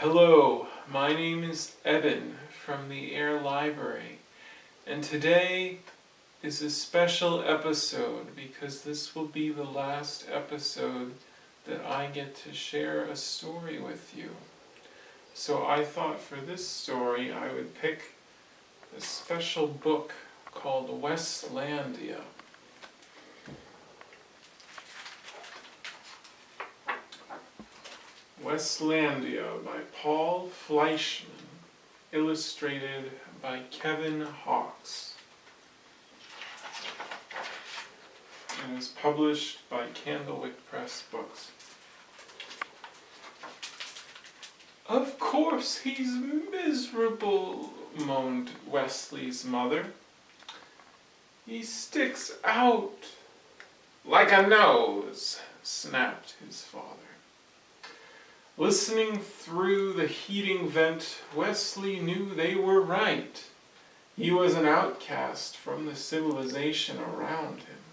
Hello, my name is Eben from the Air Library, and today is a special episode because this will be the last episode that I get to share a story with you. So I thought for this story I would pick a special book called Weslandia. Weslandia by Paul Fleischman, illustrated by Kevin Hawks, and is published by Candlewick Press Books. "Of course he's miserable," moaned Wesley's mother. "He sticks out like a nose," snapped his father. Listening through the heating vent, Wesley knew they were right. He was an outcast from the civilization around him.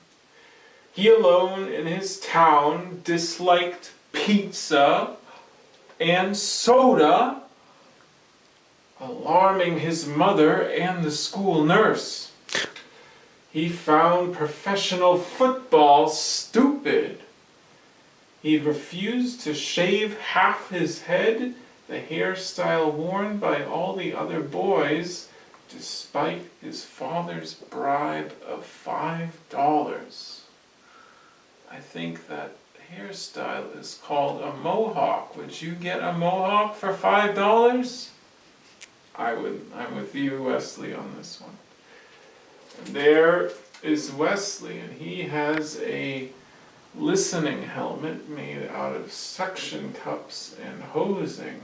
He alone in his town disliked pizza and soda, alarming his mother and the school nurse. He found professional football stupid. He refused to shave half his head, the hairstyle worn by all the other boys, despite his father's bribe of $5. I think that hairstyle is called a mohawk. Would you get a mohawk for $5? I would. I'm with you, Wesley, on this one. And there is Wesley, and he has a listening helmet made out of suction cups and hosing,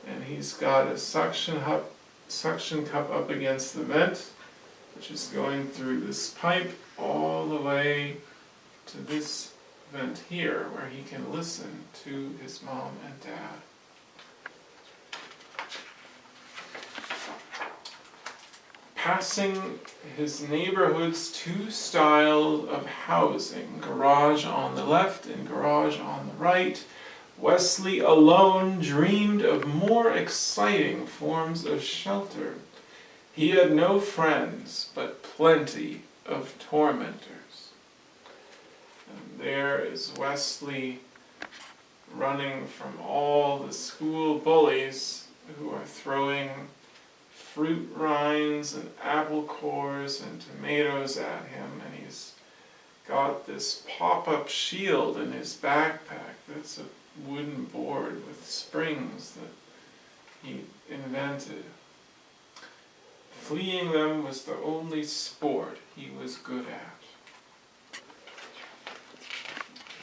and he's got a suction cup up against the vent, which is going through this pipe all the way to this vent here, where he can listen to his mom and dad. Passing his neighborhood's two styles of housing, garage on the left and garage on the right, Wesley alone dreamed of more exciting forms of shelter. He had no friends, but plenty of tormentors. And there is Wesley running from all the school bullies who are throwing fruit rinds and apple cores and tomatoes at him, and he's got this pop-up shield in his backpack that's a wooden board with springs that he invented. Fleeing them was the only sport he was good at.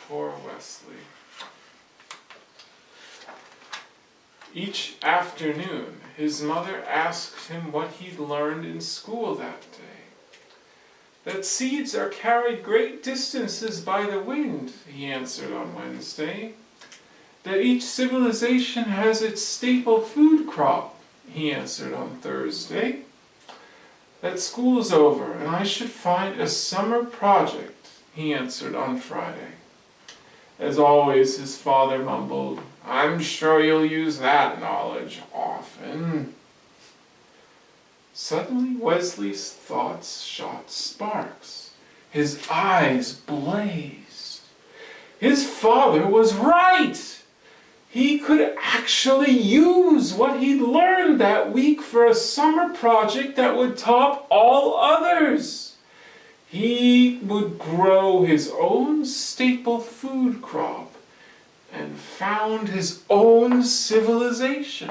Poor Wesley. Each afternoon, his mother asked him what he'd learned in school that day. "That seeds are carried great distances by the wind," he answered on Wednesday. "That each civilization has its staple food crop," he answered on Thursday. "That school's over, and I should find a summer project," he answered on Friday. As always, his father mumbled, "I'm sure you'll use that knowledge often." Suddenly Wesley's thoughts shot sparks. His eyes blazed. His father was right! He could actually use what he'd learned that week for a summer project that would top all others. He would grow his own staple food crop and found his own civilization.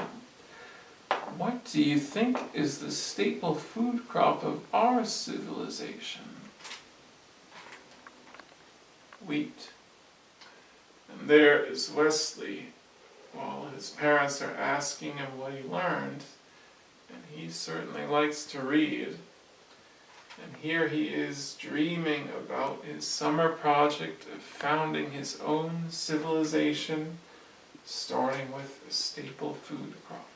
What do you think is the staple food crop of our civilization? Wheat. And there is Wesley, while his parents are asking him what he learned, and he certainly likes to read. And here he is dreaming about his summer project of founding his own civilization, starting with a staple food crop.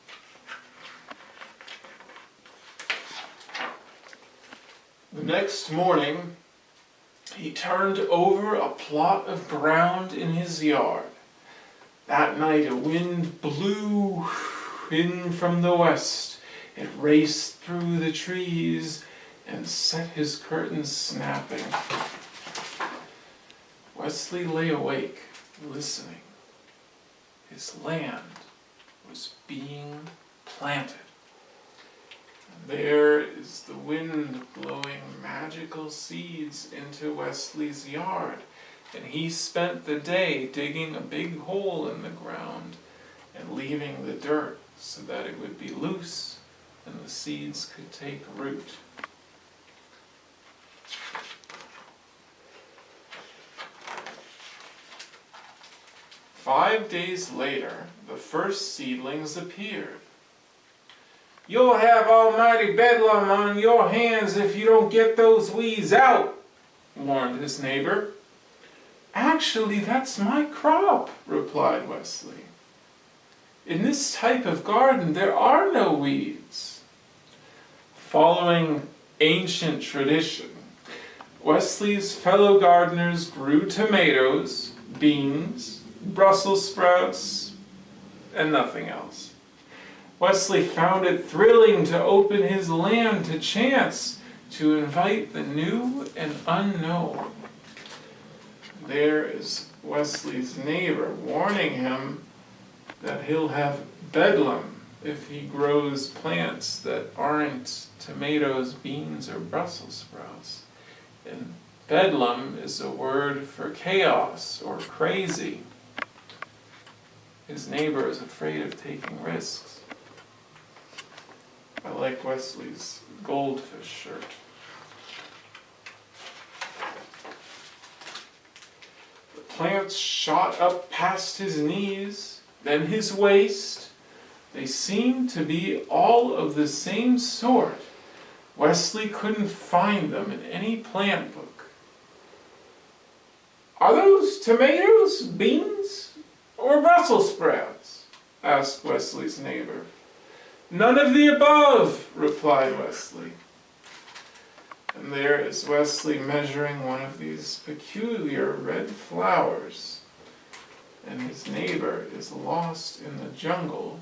The next morning, he turned over a plot of ground in his yard. That night a wind blew in from the west. It raced through the trees and set his curtains snapping. Wesley lay awake, listening. His land was being planted. And there is the wind blowing magical seeds into Wesley's yard. And he spent the day digging a big hole in the ground and leaving the dirt so that it would be loose and the seeds could take root. "5 days later, the first seedlings appeared. "You'll have almighty bedlam on your hands if you don't get those weeds out," warned his neighbor. "Actually, that's my crop," replied Wesley. "In this type of garden, there are no weeds." Following ancient tradition, Wesley's fellow gardeners grew tomatoes, beans, Brussels sprouts, and nothing else. Wesley found it thrilling to open his land to chance, to invite the new and unknown. There is Wesley's neighbor warning him that he'll have bedlam if he grows plants that aren't tomatoes, beans, or Brussels sprouts. And bedlam is a word for chaos or crazy. His neighbor is afraid of taking risks. I like Wesley's goldfish shirt. The plants shot up past his knees, then his waist. They seemed to be all of the same sort. Wesley couldn't find them in any plant book. "Are those tomatoes, beans, or Brussels sprouts?" asked Wesley's neighbor. "None of the above," replied Wesley. And there is Wesley measuring one of these peculiar red flowers, and his neighbor is lost in the jungle,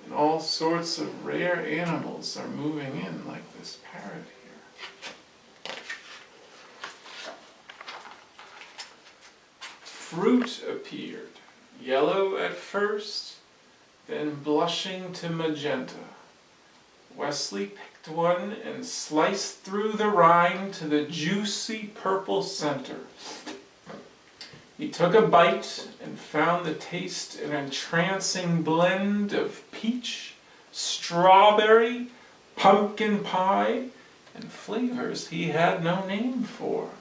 and all sorts of rare animals are moving in, like this parrot here. Fruit appeared, yellow at first, then blushing to magenta. Wesley picked one and sliced through the rind to the juicy purple center. He took a bite and found the taste an entrancing blend of peach, strawberry, pumpkin pie, and flavors he had no name for.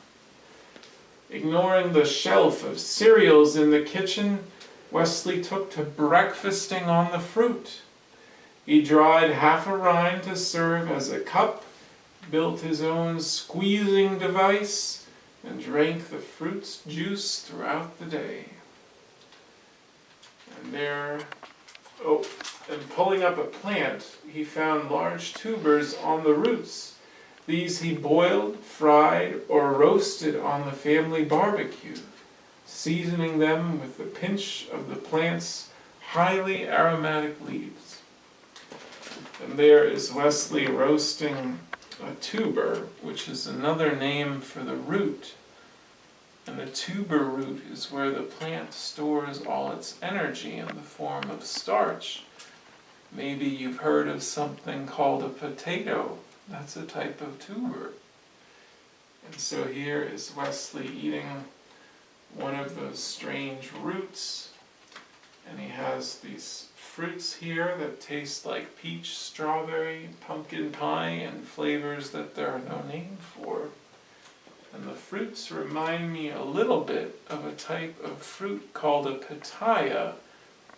Ignoring the shelf of cereals in the kitchen, Wesley took to breakfasting on the fruit. He dried half a rind to serve as a cup, built his own squeezing device, and drank the fruit's juice throughout the day. And pulling up a plant, he found large tubers on the roots. These he boiled, fried, or roasted on the family barbecue, seasoning them with a pinch of the plant's highly aromatic leaves. And there is Wesley roasting a tuber, which is another name for the root. And a tuber root is where the plant stores all its energy in the form of starch. Maybe you've heard of something called a potato. That's a type of tuber. And so here is Wesley eating one of those strange roots, and he has these fruits here that taste like peach, strawberry, pumpkin pie, and flavors that there are no name for. And the fruits remind me a little bit of a type of fruit called a pitaya,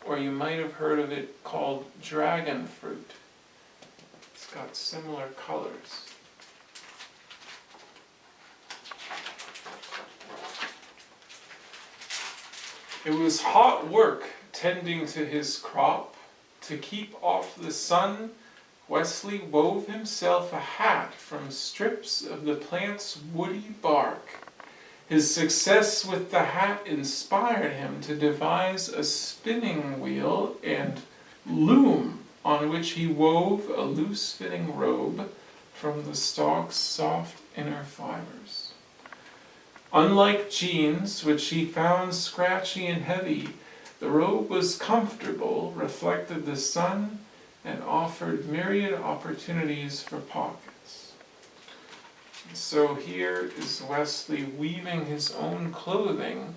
or you might have heard of it called dragon fruit. It's got similar colors. It was hot work tending to his crop. To keep off the sun, Wesley wove himself a hat from strips of the plant's woody bark. His success with the hat inspired him to devise a spinning wheel and loom on which he wove a loose-fitting robe from the stalk's soft inner fibers. Unlike jeans, which he found scratchy and heavy, the robe was comfortable, reflected the sun, and offered myriad opportunities for pockets. So here is Wesley weaving his own clothing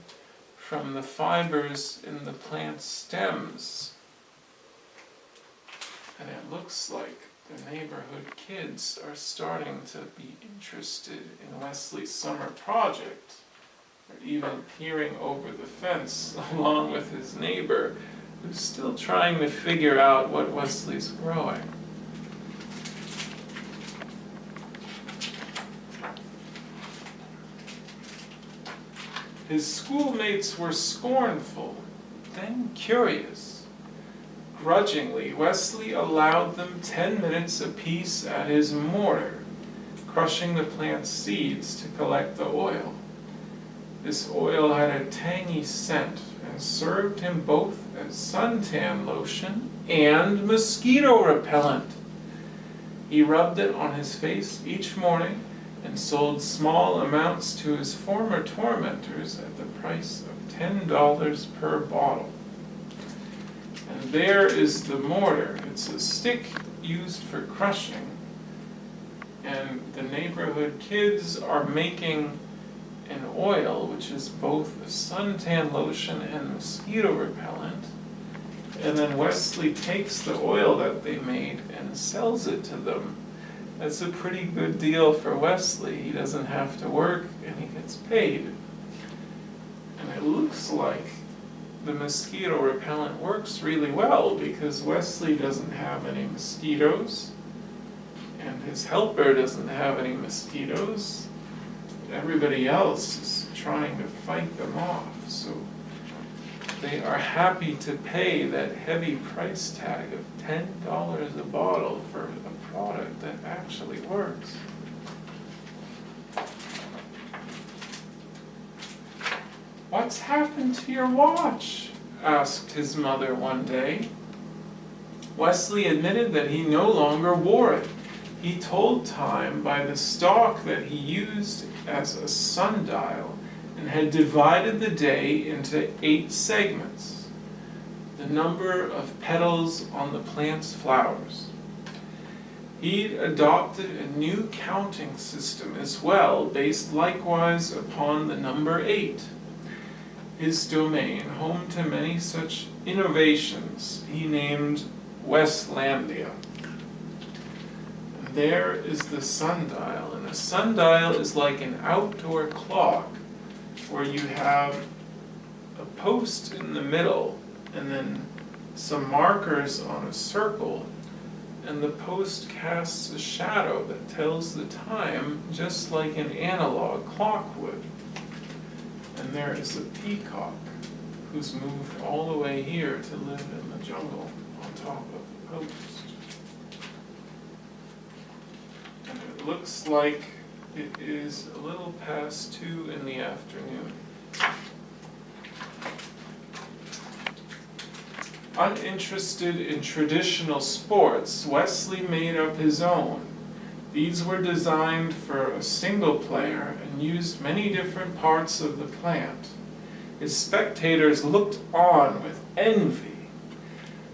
from the fibers in the plant's stems. And it looks like the neighborhood kids are starting to be interested in Wesley's summer project. They're even peering over the fence along with his neighbor, who's still trying to figure out what Wesley's growing. His schoolmates were scornful, then curious. Grudgingly, Wesley allowed them 10 minutes apiece at his mortar, crushing the plant's seeds to collect the oil. This oil had a tangy scent and served him both as suntan lotion and mosquito repellent. He rubbed it on his face each morning and sold small amounts to his former tormentors at the price of $10 per bottle. And there is the mortar. It's a stick used for crushing. And the neighborhood kids are making an oil which is both a suntan lotion and mosquito repellent. And then Wesley takes the oil that they made and sells it to them. That's a pretty good deal for Wesley. He doesn't have to work and he gets paid. And it looks like the mosquito repellent works really well because Wesley doesn't have any mosquitoes and his helper doesn't have any mosquitoes. Everybody else is trying to fight them off, so they are happy to pay that heavy price tag of $10 a bottle for a product that actually works. "What's happened to your watch?" asked his mother one day. Wesley admitted that he no longer wore it. He told time by the stalk that he used as a sundial and had divided the day into 8 segments, the number of petals on the plant's flowers. He'd adopted a new counting system as well, based likewise upon the number 8. His domain, home to many such innovations, he named Weslandia. And there is the sundial, and a sundial is like an outdoor clock where you have a post in the middle and then some markers on a circle, and the post casts a shadow that tells the time just like an analog clock would. And there is a peacock who's moved all the way here to live in the jungle on top of the post. And it looks like it is a little past 2 in the afternoon. Uninterested in traditional sports, Wesley made up his own. These were designed for a single player and used many different parts of the plant. His spectators looked on with envy,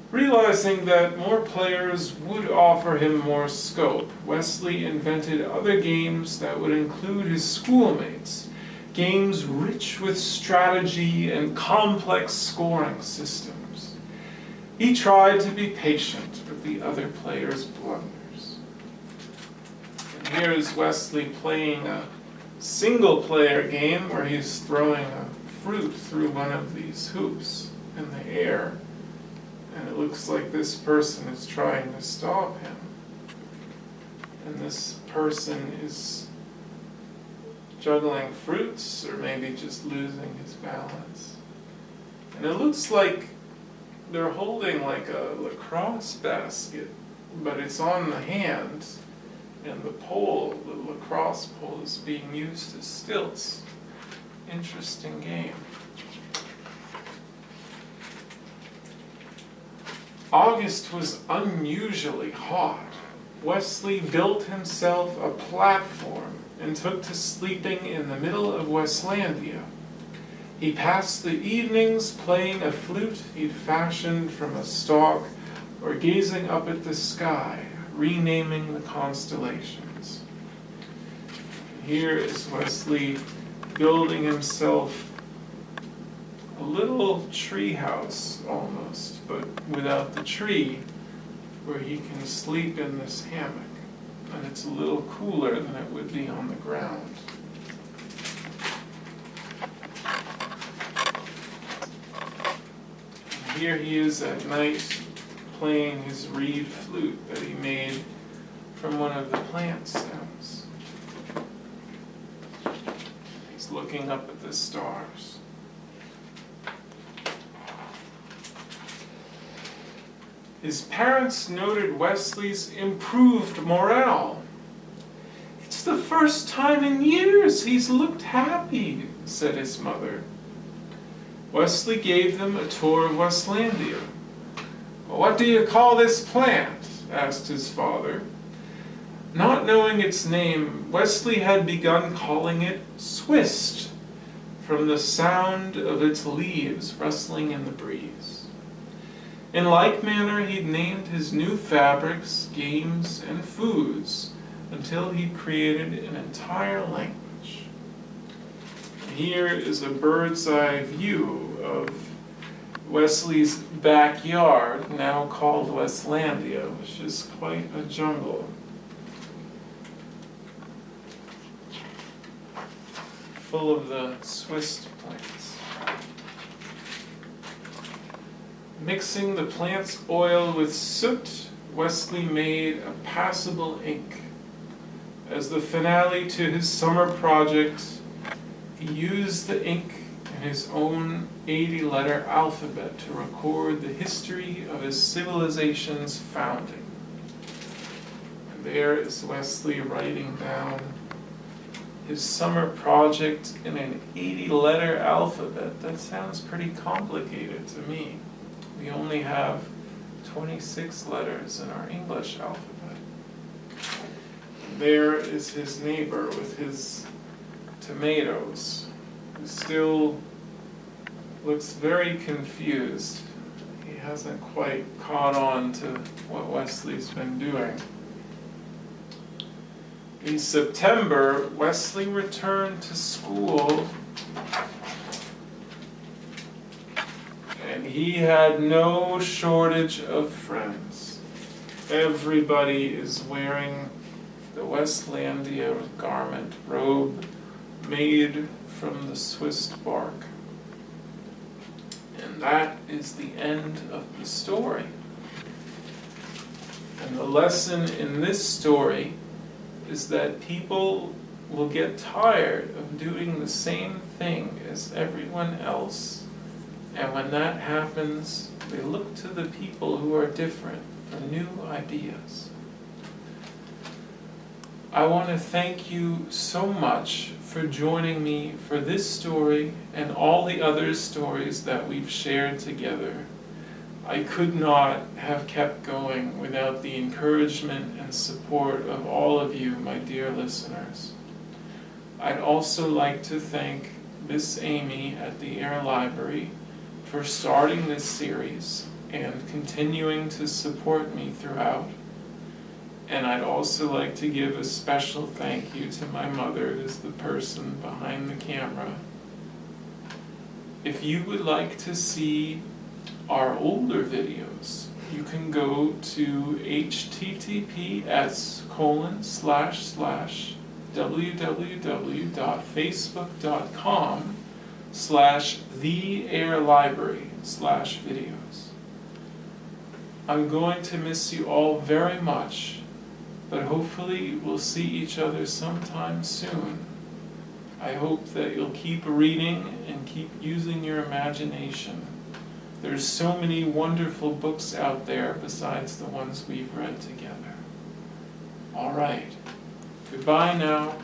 realizing that more players would offer him more scope. Wesley invented other games that would include his schoolmates, games rich with strategy and complex scoring systems. He tried to be patient with the other players' blunders. Here is Wesley playing a single-player game where he's throwing a fruit through one of these hoops in the air, and it looks like this person is trying to stop him. And this person is juggling fruits, or maybe just losing his balance. And it looks like they're holding like a lacrosse basket, but it's on the hand. And the pole, the lacrosse pole, is being used as stilts. interesting game. August was unusually hot. Wesley built himself a platform and took to sleeping in the middle of Weslandia. He passed the evenings playing a flute he'd fashioned from a stalk or gazing up at the sky, renaming the constellations. Here is Wesley building himself a little tree house almost, but without the tree, where he can sleep in this hammock. And it's a little cooler than it would be on the ground. And here he is at night playing his reed flute that he made from one of the plant stems. He's looking up at the stars. His parents noted Wesley's improved morale. "It's the first time in years he's looked happy," said his mother. Wesley gave them a tour of Weslandia. "What do you call this plant?" asked his father. Not knowing its name, Wesley had begun calling it Swist, from the sound of its leaves rustling in the breeze. In like manner, he'd named his new fabrics, games, and foods until he'd created an entire language. Here is a bird's eye view of Wesley's backyard, now called Weslandia, which is quite a jungle. Full of the Swiss plants. Mixing the plant's oil with soot, Wesley made a passable ink. As the finale to his summer project, he used the ink in his own 80-letter alphabet to record the history of his civilization's founding. And there is Wesley writing down his summer project in an 80-letter alphabet. That sounds pretty complicated to me. We only have 26 letters in our English alphabet. There is his neighbor with his tomatoes, who still looks very confused. He hasn't quite caught on to what Wesley's been doing. In September, Wesley returned to school, and he had no shortage of friends. Everybody is wearing the Weslandia garment, robe made from the Swiss bark. And that is the end of the story. And the lesson in this story is that people will get tired of doing the same thing as everyone else. And when that happens, they look to the people who are different for new ideas. I want to thank you so much for joining me for this story and all the other stories that we've shared together. I could not have kept going without the encouragement and support of all of you, my dear listeners. I'd also like to thank Miss Amy at the Air Library for starting this series and continuing to support me throughout. And I'd also like to give a special thank you to my mother, who's the person behind the camera. If you would like to see our older videos, you can go to https://www.facebook.com/theairlibrary/videos. I'm going to miss you all very much, but hopefully we'll see each other sometime soon. I hope that you'll keep reading and keep using your imagination. There's so many wonderful books out there besides the ones we've read together. All right. Goodbye now.